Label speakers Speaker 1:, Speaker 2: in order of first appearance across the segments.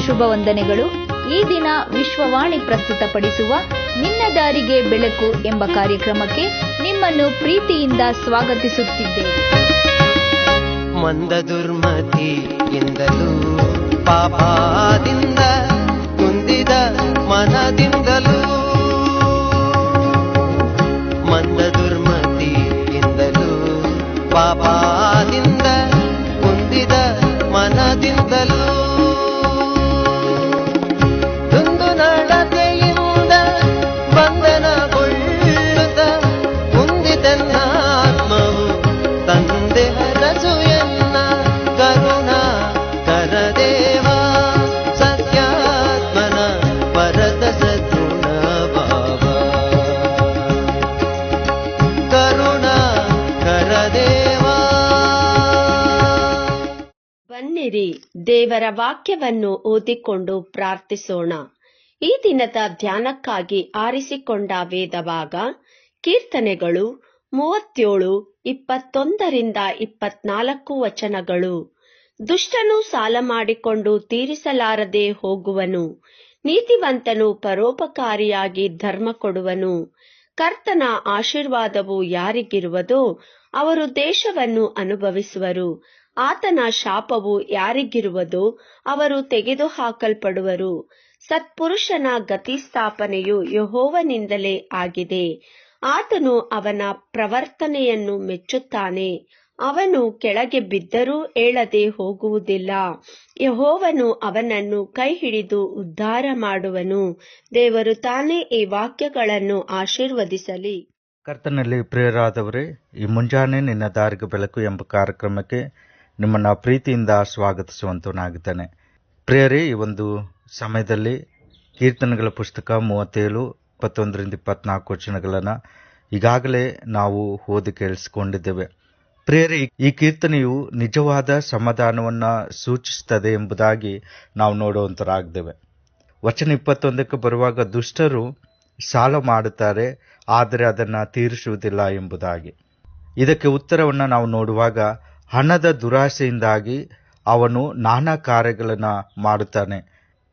Speaker 1: ಶುಭ ವಂದನೆಗಳು. ಈ ದಿನ ವಿಶ್ವವಾಣಿ ಪ್ರಸ್ತುತಪಡಿಸುವ ನಿನ್ನ ದಾರಿಗೆ ಬೆಳಕು ಎಂಬ ಕಾರ್ಯಕ್ರಮಕ್ಕೆ ನಿಮ್ಮನ್ನು ಪ್ರೀತಿಯಿಂದ ಸ್ವಾಗತಿಸುತ್ತಿದ್ದೇವೆ.
Speaker 2: ಮಂದ ದುರ್ಮತಿಯಿಂದಲೂ ಪಾಪದಿಂದ ಕುಂದಿದ ಮನದಿಂದಲೂ, ಮಂದ ದುರ್ಮತಿಯಿಂದಲೂ ಪಾಪದಿಂದ ಕುಂದಿದ ಮನದಿಂದಲೂ, ದುಂದು ನಡತೆಯಿಂದ ಬಂಧನಗೊಳ್ಳುತ್ತ ಕುಂದಿದನ್ನ ಆತ್ಮವು ತಂದೆ ಹರಸು ಎನ್ನ ಕರುಣಾ ಕರದೇವ ಸತ್ಯಾತ್ಮನ ಪರತ ಸದ್ಗುಣ ಭಾವ ಕರುಣಾ ಕರದೇವ.
Speaker 3: ಬನ್ನಿರಿ, ದೇವರ ವಾಕ್ಯವನ್ನು ಓದಿಕೊಂಡು ಪ್ರಾರ್ಥಿಸೋಣ. ಈ ದಿನದ ಧ್ಯಾನಕ್ಕಾಗಿ ಆರಿಸಿಕೊಂಡ ವೇದ ಭಾಗ ಕೀರ್ತನೆಗಳು 37, 21-24 ವಚನಗಳು. ದುಷ್ಟನು ಸಾಲ ಮಾಡಿಕೊಂಡು ತೀರಿಸಲಾರದೆ ಹೋಗುವನು, ನೀತಿವಂತನು ಪರೋಪಕಾರಿಯಾಗಿ ಧರ್ಮ ಕೊಡುವನು. ಕರ್ತನ ಆಶೀರ್ವಾದವು ಯಾರಿಗಿರುವುದೋ ಅವರು ದೇಶವನ್ನು ಅನುಭವಿಸುವರು. ಆತನ ಶಾಪವು ಯಾರಿಗಿರುವುದೋ ಅವರು ತೆಗೆದುಹಾಕಲ್ಪಡುವರು. ಸತ್ಪುರುಷನ ಗತಿಸ್ಥಾಪನೆಯು ಯೆಹೋವನಿಂದಲೇ ಆಗಿದೆ. ಆತನು ಅವನ ಪ್ರವರ್ತನೆಯನ್ನು ಮೆಚ್ಚುತ್ತಾನೆ. ಅವನು ಕೆಳಗೆ ಬಿದ್ದರೂ ಏಳದೆ ಹೋಗುವುದಿಲ್ಲ. ಯೆಹೋವನು ಅವನನ್ನು ಕೈ ಹಿಡಿದು ಉದ್ಧಾರ ಮಾಡುವನು. ದೇವರು ತಾನೇ ಈ ವಾಕ್ಯಗಳನ್ನು ಆಶೀರ್ವದಿಸಲಿ.
Speaker 4: ಕರ್ತನಲ್ಲಿ ಪ್ರಿಯರಾದವರೇ, ಈ ಮುಂಜಾನೆ ನಿನ್ನ ದಾರಿಗೆ ಬೆಳಕು ಎಂಬ ಕಾರ್ಯಕ್ರಮಕ್ಕೆ ನಿಮ್ಮನ್ನ ಪ್ರೀತಿಯಿಂದ ಸ್ವಾಗತಿಸುವಂತನಾಗಿದ್ದಾನೆ. ಪ್ರಿಯರೇ, ಈ ಒಂದು ಸಮಯದಲ್ಲಿ ಕೀರ್ತನೆಗಳ ಪುಸ್ತಕ 37, 21-24 ವಚನಗಳನ್ನು ಈಗಾಗಲೇ ನಾವು ಓದಿ ಕೇಳಿಸಿಕೊಂಡಿದ್ದೇವೆ. ಪ್ರಿಯರೇ, ಈ ಕೀರ್ತನೆಯು ನಿಜವಾದ ಸಮಾಧಾನವನ್ನ ಸೂಚಿಸುತ್ತದೆ ಎಂಬುದಾಗಿ ನಾವು ನೋಡುವಂತರಾಗಿದ್ದೇವೆ. ವಚನ 21ಕ್ಕೆ ಬರುವಾಗ, ದುಷ್ಟರು ಸಾಲ ಮಾಡುತ್ತಾರೆ ಆದರೆ ಅದನ್ನು ತೀರಿಸುವುದಿಲ್ಲ ಎಂಬುದಾಗಿ. ಇದಕ್ಕೆ ಉತ್ತರವನ್ನು ನಾವು ನೋಡುವಾಗ, ಹಣದ ದುರಾಸೆಯಿಂದಾಗಿ ಅವನು ನಾನಾ ಕಾರ್ಯಗಳನ್ನು ಮಾಡುತ್ತಾನೆ.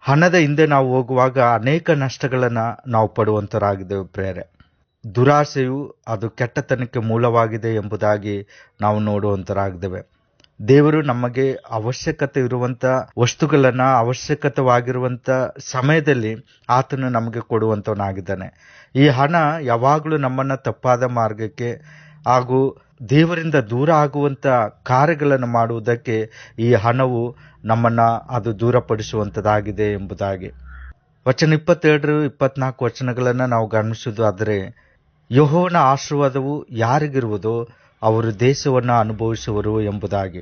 Speaker 4: ಹಣದ ಹಿಂದೆ ನಾವು ಹೋಗುವಾಗ ಅನೇಕ ನಷ್ಟಗಳನ್ನು ನಾವು ಪಡುವಂತರಾಗಿದ್ದೇವೆ. ಪ್ರೇರೆ, ದುರಾಸೆಯು ಅದು ಕೆಟ್ಟತನಕ್ಕೆ ಮೂಲವಾಗಿದೆ ಎಂಬುದಾಗಿ ನಾವು ನೋಡುವಂತರಾಗಿದ್ದೇವೆ. ದೇವರು ನಮಗೆ ಅವಶ್ಯಕತೆ ಇರುವಂತ ವಸ್ತುಗಳನ್ನ ಅವಶ್ಯಕವಾಗಿರುವಂತ ಸಮಯದಲ್ಲಿ ಆತನು ನಮಗೆ ಕೊಡುವಂತವನಾಗಿದ್ದಾನೆ. ಈ ಹಣ ಯಾವಾಗಲೂ ನಮ್ಮನ್ನ ತಪ್ಪಾದ ಮಾರ್ಗಕ್ಕೆ ಹಾಗೂ ದೇವರಿಂದ ದೂರ ಆಗುವಂತ ಕಾರ್ಯಗಳನ್ನು ಮಾಡುವುದಕ್ಕೆ ಈ ಹಣವು ನಮ್ಮನ್ನ ಅದು ದೂರಪಡಿಸುವಂತದಾಗಿದೆ ಎಂಬುದಾಗಿ. ವಚನ 22-24 ವಚನಗಳನ್ನು ನಾವು ಗಮನಿಸುವುದಾದರೆ, ಯೆಹೋವನ ಆಶೀರ್ವಾದವು ಯಾರಿಗಿರುವುದೋ ಅವರು ದೇಶವನ್ನು ಅನುಭವಿಸುವರು ಎಂಬುದಾಗಿ.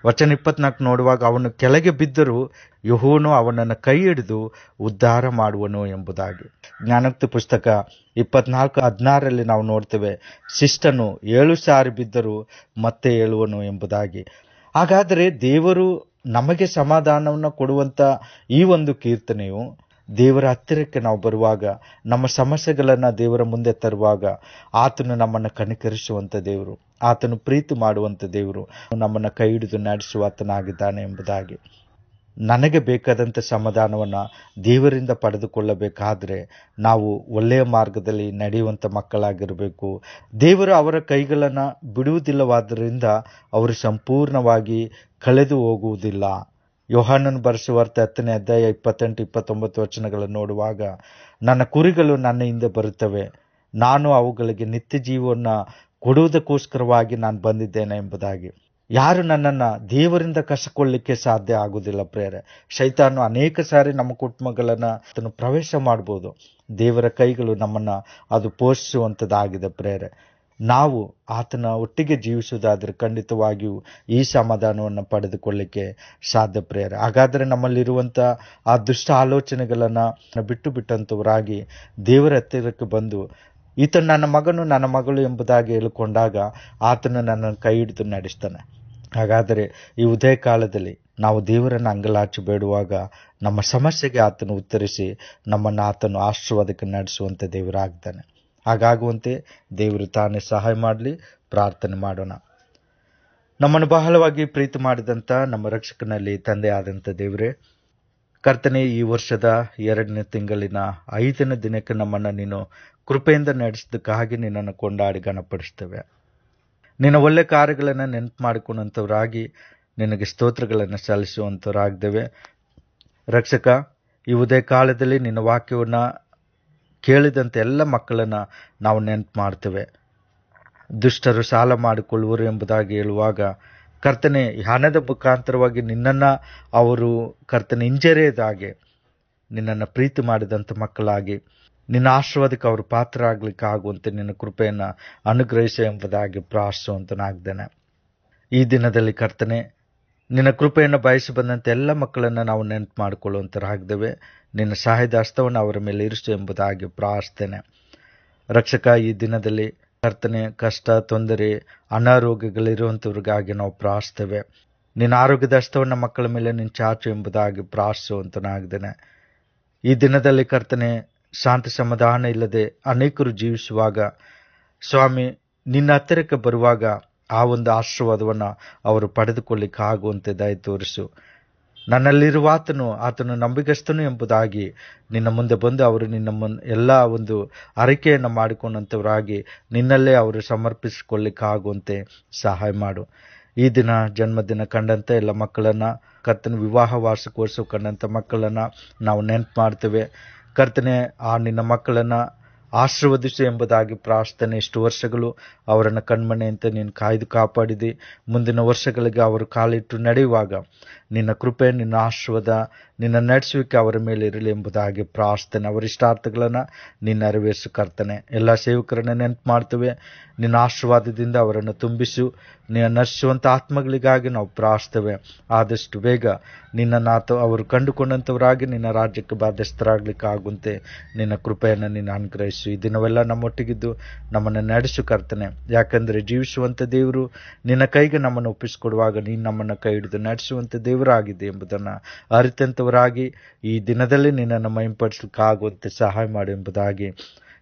Speaker 4: ವಚನ 24 ನೋಡುವಾಗ, ಅವನು ಕೆಳಗೆ ಬಿದ್ದರೂ ಯೆಹೋವನು ಅವನನ್ನು ಕೈ ಹಿಡಿದು ಉದ್ಧಾರ ಮಾಡುವನು ಎಂಬುದಾಗಿ. ಜ್ಞಾನೋಕ್ತಿ ಪುಸ್ತಕ 24:16 ನಾವು ನೋಡ್ತೇವೆ, ಶಿಷ್ಟನು 7 ಸಾರಿ ಬಿದ್ದರೂ ಮತ್ತೆ ಏಳುವನು ಎಂಬುದಾಗಿ. ಹಾಗಾದರೆ ದೇವರು ನಮಗೆ ಸಮಾಧಾನವನ್ನು ಕೊಡುವಂತ ಈ ಒಂದು ಕೀರ್ತನೆಯು ದೇವರ ಹತ್ತಿರಕ್ಕೆ ನಾವು ಬರುವಾಗ, ನಮ್ಮ ಸಮಸ್ಯೆಗಳನ್ನು ದೇವರ ಮುಂದೆ ತರುವಾಗ, ಆತನು ನಮ್ಮನ್ನು ಕನಿಕರಿಸುವಂತ ದೇವರು, ಆತನು ಪ್ರೀತಿ ಮಾಡುವಂತ ದೇವರು, ನಮ್ಮನ್ನು ಕೈ ಹಿಡಿದು ನಡೆಸುವಾತನಾಗಿದ್ದಾನೆ ಎಂಬುದಾಗಿ. ನನಗೆ ಬೇಕಾದಂಥ ಸಮಾಧಾನವನ್ನು ದೇವರಿಂದ ಪಡೆದುಕೊಳ್ಳಬೇಕಾದ್ರೆ ನಾವು ಒಳ್ಳೆಯ ಮಾರ್ಗದಲ್ಲಿ ನಡೆಯುವಂಥ ಮಕ್ಕಳಾಗಿರಬೇಕು. ದೇವರು ಅವರ ಕೈಗಳನ್ನು ಬಿಡುವುದಿಲ್ಲವಾದ್ದರಿಂದ ಅವರು ಸಂಪೂರ್ಣವಾಗಿ ಕಳೆದು ಹೋಗುವುದಿಲ್ಲ. ಯೋಹಾನನ ಬರೆಸುವಾರ್ತೆ 10ನೇ ಅಧ್ಯಾಯ 28-29 ವಚನಗಳನ್ನು ನೋಡುವಾಗ, ನನ್ನ ಕುರಿಗಳು ನನ್ನ ಹಿಂದೆ ಬರುತ್ತವೆ, ನಾನು ಅವುಗಳಿಗೆ ನಿತ್ಯ ಜೀವವನ್ನು ಕೊಡುವುದಕ್ಕೋಸ್ಕರವಾಗಿ ನಾನು ಬಂದಿದ್ದೇನೆ ಎಂಬುದಾಗಿ. ಯಾರು ನನ್ನನ್ನು ದೇವರಿಂದ ಕಸಕೊಳ್ಳಿಕ್ಕೆ ಸಾಧ್ಯ ಆಗುವುದಿಲ್ಲ. ಪ್ರೇರೆ, ಶೈತಾನು ಅನೇಕ ಸಾರಿ ನಮ್ಮ ಕುಟುಂಬಗಳನ್ನು ಪ್ರವೇಶ ಮಾಡ್ಬೋದು. ದೇವರ ಕೈಗಳು ನಮ್ಮನ್ನು ಅದು ಪೋಷಿಸುವಂಥದ್ದಾಗಿದೆ. ಪ್ರೇರೆ, ನಾವು ಆತನ ಒಟ್ಟಿಗೆ ಜೀವಿಸುವುದಾದರೆ ಖಂಡಿತವಾಗಿಯೂ ಈ ಸಮಾಧಾನವನ್ನು ಪಡೆದುಕೊಳ್ಳಿಕ್ಕೆ ಸಾಧ್ಯ. ಪ್ರೇರೆ, ಹಾಗಾದರೆ ನಮ್ಮಲ್ಲಿರುವಂಥ ಆ ದುಷ್ಟ ಆಲೋಚನೆಗಳನ್ನು ಬಿಟ್ಟು ಬಿಟ್ಟಂಥವರಾಗಿ ದೇವರ ಹತ್ತಿರಕ್ಕೆ ಬಂದು, ಈತನು ನನ್ನ ಮಗನು ನನ್ನ ಮಗಳು ಎಂಬುದಾಗಿ ಹೇಳಿಕೊಂಡಾಗ ಆತನು ನನ್ನನ್ನು ಕೈ ಹಿಡಿದು ನಡೆಸ್ತಾನೆ. ಹಾಗಾದರೆ ಈ ಉದಯ ಕಾಲದಲ್ಲಿ ನಾವು ದೇವರನ್ನು ಅಂಗಲಾಚಿ ಬೇಡುವಾಗ ನಮ್ಮ ಸಮಸ್ಯೆಗೆ ಆತನು ಉತ್ತರಿಸಿ ನಮ್ಮನ್ನು ಆತನು ಆಶೀರ್ವಾದಕ್ಕೆ ನಡೆಸುವಂಥ ದೇವರಾಗ್ತಾನೆ. ಹಾಗಾಗುವಂತೆ ದೇವರು ತಾನೇ ಸಹಾಯ ಮಾಡಲಿ. ಪ್ರಾರ್ಥನೆ ಮಾಡೋಣ. ನಮ್ಮನ್ನು ಬಹಳವಾಗಿ ಪ್ರೀತಿ ಮಾಡಿದಂಥ ನಮ್ಮ ರಕ್ಷಕನಲ್ಲಿ ತಂದೆ ಆದಂಥ ದೇವರೇ, ಕರ್ತನೆ, ಈ ವರ್ಷದ 2ನೇ ತಿಂಗಳಿನ 5ನೇ ದಿನಕ್ಕೆ ನಮ್ಮನ್ನು ನೀನು ಕೃಪೆಯಿಂದ ನಡೆಸಿದ್ದಕ್ಕಾಗಿ ನಿನ್ನನ್ನು ಕೊಂಡಾಡಿ ಗಣಪಡಿಸ್ತೇವೆ. ನಿನ್ನ ಒಳ್ಳೆ ಕಾರ್ಯಗಳನ್ನು ನೆನಪು ಮಾಡಿಕೊಂಡಂಥವರಾಗಿ ನಿನಗೆ ಸ್ತೋತ್ರಗಳನ್ನು ಸಲ್ಲಿಸುವಂಥವರಾಗಿದ್ದೇವೆ. ರಕ್ಷಕ, ಈ ಉದಯ ಕಾಲದಲ್ಲಿ ನಿನ್ನ ವಾಕ್ಯವನ್ನು ಕೇಳಿದಂಥ ಎಲ್ಲ ಮಕ್ಕಳನ್ನು ನಾವು ನೆನಪು ಮಾಡ್ತೇವೆ. ದುಷ್ಟರು ಸಾಲ ಮಾಡಿಕೊಳ್ಳುವರು ಎಂಬುದಾಗಿ ಹೇಳುವಾಗ, ಕರ್ತನೆ, ಹಣದ ಮುಖಾಂತರವಾಗಿ ನಿನ್ನನ್ನು ಅವರು ಕರ್ತನೆ ಹಿಂಜರಿಯದ ಹಾಗೆ ನಿನ್ನನ್ನು ಪ್ರೀತಿ ಮಾಡಿದಂಥ ಮಕ್ಕಳಾಗಿ ನಿನ್ನ ಆಶೀರ್ವಾದಕ್ಕೆ ಅವರು ಪಾತ್ರ ಆಗ್ಲಿಕ್ಕೆ ಆಗುವಂತೆ ನಿನ್ನ ಕೃಪೆಯನ್ನು ಅನುಗ್ರಹಿಸ ಎಂಬುದಾಗಿ ಪ್ರಾರ್ಥಿಸುವಂತನಾಗ್ದೇನೆ. ಈ ದಿನದಲ್ಲಿ ಕರ್ತನೆ, ನಿನ್ನ ಕೃಪೆಯನ್ನು ಬಯಸಿ ಬಂದಂಥ ಎಲ್ಲ ಮಕ್ಕಳನ್ನು ನಾವು ನೆನಪು ಮಾಡಿಕೊಳ್ಳುವಂತರಾಗಿದ್ದೇವೆ. ನಿನ್ನ ಸಹಾಯದ ಹಸ್ತವನ್ನು ಅವರ ಮೇಲೆ ಇರಿಸು ಎಂಬುದಾಗಿ ಪ್ರಾರ್ಥಿಸ್ತೇನೆ. ರಕ್ಷಕ, ಈ ದಿನದಲ್ಲಿ ಕರ್ತನೆ, ಕಷ್ಟ, ತೊಂದರೆ, ಅನಾರೋಗ್ಯಗಳಿರುವಂಥವ್ರಿಗಾಗಿ ನಾವು ಪ್ರಾರ್ಥಿಸ್ತೇವೆ. ನಿನ್ನ ಆರೋಗ್ಯದ ಹಸ್ತವನ್ನು ಮಕ್ಕಳ ಮೇಲೆ ನಿನ್ನ ಚಾಚು ಎಂಬುದಾಗಿ ಪ್ರಾರ್ಥಿಸುವಂತನಾಗಿದ್ದೇನೆ. ಈ ದಿನದಲ್ಲಿ ಕರ್ತನೆ, ಶಾಂತಿ ಸಮಾಧಾನ ಇಲ್ಲದೆ ಅನೇಕರು ಜೀವಿಸುವಾಗ, ಸ್ವಾಮಿ, ನಿನ್ನ ಹತ್ತಿರಕ್ಕೆ ಬರುವಾಗ ಆ ಒಂದು ಆಶೀರ್ವಾದವನ್ನು ಅವರು ಪಡೆದುಕೊಳ್ಳಿಕ್ಕೆ ಆಗುವಂತೆ ದಯ ತೋರಿಸು. ನನ್ನಲ್ಲಿರುವ ಆತನು ನಂಬಿಗಸ್ತನು ಎಂಬುದಾಗಿ ನಿನ್ನ ಮುಂದೆ ಬಂದು ಅವರು ನಿನ್ನ ಎಲ್ಲ ಒಂದು ಅರಿಕೆಯನ್ನು ಮಾಡಿಕೊಂಡಂಥವರಾಗಿ ನಿನ್ನಲ್ಲೇ ಅವರು ಸಮರ್ಪಿಸಿಕೊಳ್ಳಿಕ್ಕಾಗುವಂತೆ ಸಹಾಯ ಮಾಡು. ಈ ದಿನ ಜನ್ಮದಿನ ಕಂಡಂಥ ಎಲ್ಲ ಮಕ್ಕಳನ್ನು, ಕರ್ತನ ವಿವಾಹ ವಾರ್ಷಿಕೋತ್ಸವ ಕಂಡಂಥ ಮಕ್ಕಳನ್ನು ನಾವು ನೆನಪು ಮಾಡ್ತೇವೆ. ಕರ್ತನೆ, ಆ ನಿನ್ನ ಮಕ್ಕಳನ್ನು ಆಶೀರ್ವದಿಸು ಎಂಬುದಾಗಿ ಪ್ರಾರ್ಥನೆ. ಇಷ್ಟು ವರ್ಷಗಳು ಅವರನ್ನು ಕಣ್ಮನೆಯಂತೆ ನೀನು ಕಾಯ್ದು ಕಾಪಾಡಿದಿ. ಮುಂದಿನ ವರ್ಷಗಳಿಗೆ ಅವರು ಕಾಲಿಟ್ಟು ನಡೆಯುವಾಗ ನಿನ್ನ ಕೃಪೆ, ನಿನ್ನ ಆಶೀರ್ವಾದ, ನಿನ್ನ ನಡೆಸುವಿಕೆ ಅವರ ಮೇಲೆ ಇರಲಿ ಎಂಬುದಾಗಿ ಪ್ರಾರ್ಥನೆ. ಅವರ ಇಷ್ಟಾರ್ಥಗಳನ್ನು ನಿನ್ನ ನೆರವೇರಿಸು ಕರ್ತನೆ. ಎಲ್ಲ ಸೇವಕರನ್ನು ನೆನಪು ಮಾಡ್ತೇವೆ. ನಿನ್ನ ಆಶೀರ್ವಾದದಿಂದ ಅವರನ್ನು ತುಂಬಿಸು. ನೀನು ನಡೆಸುವಂಥ ಆತ್ಮಗಳಿಗಾಗಿ ನಾವು ಪ್ರಾರ್ಥಿಸ್ತೇವೆ. ಆದಷ್ಟು ಬೇಗ ನಿನ್ನನ್ನು ಅವರು ಕಂಡುಕೊಂಡಂಥವರಾಗಿ ನಿನ್ನ ರಾಜ್ಯಕ್ಕೆ ಬಾಧ್ಯಸ್ಥರಾಗಲಿಕ್ಕೆ ಆಗುವಂತೆ ನಿನ್ನ ಕೃಪೆಯನ್ನು ನೀನು ಅನುಗ್ರಹಿಸು. ಈ ದಿನವೆಲ್ಲ ನಮ್ಮೊಟ್ಟಿಗಿದ್ದು ನಮ್ಮನ್ನು ನಡೆಸು ಕರ್ತನೆ. ಯಾಕಂದರೆ ಜೀವಿಸುವಂಥ ದೇವರು ನಿನ್ನ ಕೈಗೆ ನಮ್ಮನ್ನು ಒಪ್ಪಿಸಿಕೊಡುವಾಗ ನೀನು ನಮ್ಮನ್ನು ಕೈ ಹಿಡಿದು ನಡೆಸುವಂಥ ದೇವರಾಗಿದೆ ಎಂಬುದನ್ನು ಅರಿತಂಥವರಾಗಿ ಈ ದಿನದಲ್ಲಿ ನಿನ್ನನ್ನು ಮಹಿಂಪಡಿಸಲಿಕ್ಕಾಗುವಂತೆ ಸಹಾಯ ಮಾಡು ಎಂಬುದಾಗಿ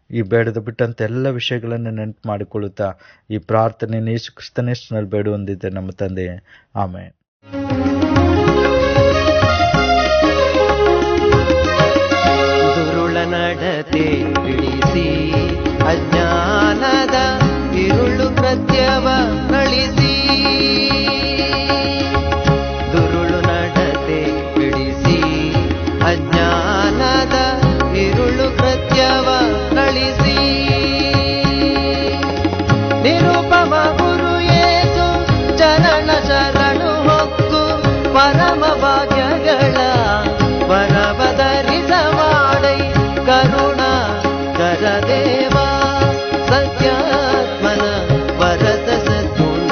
Speaker 4: ಈ ಬೇಡದ ಬಿಟ್ಟಂಥ ಎಲ್ಲ ವಿಷಯಗಳನ್ನು ನೆನಪು ಮಾಡಿಕೊಳ್ಳುತ್ತಾ ಈ ಪ್ರಾರ್ಥನೆಯನ್ನು ಯೇಸು ಕ್ರಿಸ್ತನ ಹೆಸರಿನಲ್ಲಿ ಬೇಡ ಹೊಂದಿದ್ದೆ ನಮ್ಮ ತಂದೆ, ಆಮೆನ್.
Speaker 2: ದುರುಳ ನಡತೆ ಬಿಡಿಸಿ ಅಜ್ಞಾನದ ಇರುಳು ಕೃತ್ಯವ ಅಳಿಸಿ, ದುರುಳು ನಡತೆ ಬಿಡಿಸಿ ಅಜ್ಞಾನದ ಇರುಳು ಕೃತ್ಯವ ಅಳಿಸಿ, ನಿರುಪಮ ಗುರು ಯೇಸು ಚರಣ ಶರಣು ಹೊಕ್ಕು ಪರಮ ಭಾಗ್ಯಗಳ ವರವದರಿಸ ಮಾಡೈ ಕರುಣ ಕರದೇವ ಸತ್ಯಾತ್ಮನ ವರದ ಸದ್ಗುಣ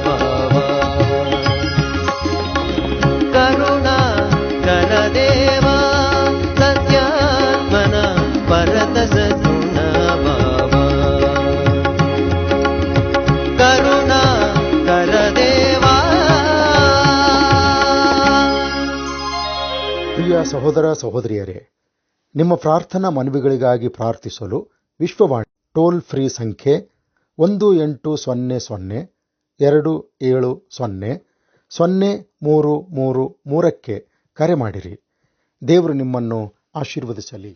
Speaker 2: ಭಾವ, ಕರುಣ ಕರದೇವ ಸತ್ಯಾತ್ಮನ ವರದ ಸದ್ಗುಣ ಭಾವ, ಕರುಣ ಕರದೇವ.
Speaker 5: ಪ್ರಿಯ ಸಹೋದರ ಸಹೋದರಿಯರೇ, ನಿಮ್ಮ ಪ್ರಾರ್ಥನಾ ಮನವಿಗಳಿಗಾಗಿ ಪ್ರಾರ್ಥಿಸಲು ವಿಶ್ವವಾಣಿ ಟೋಲ್ ಫ್ರೀ ಸಂಖ್ಯೆ 1-800-270-0333ಕ್ಕೆ ಕರೆ ಮಾಡಿರಿ. ದೇವರು ನಿಮ್ಮನ್ನು ಆಶೀರ್ವದಿಸಲಿ.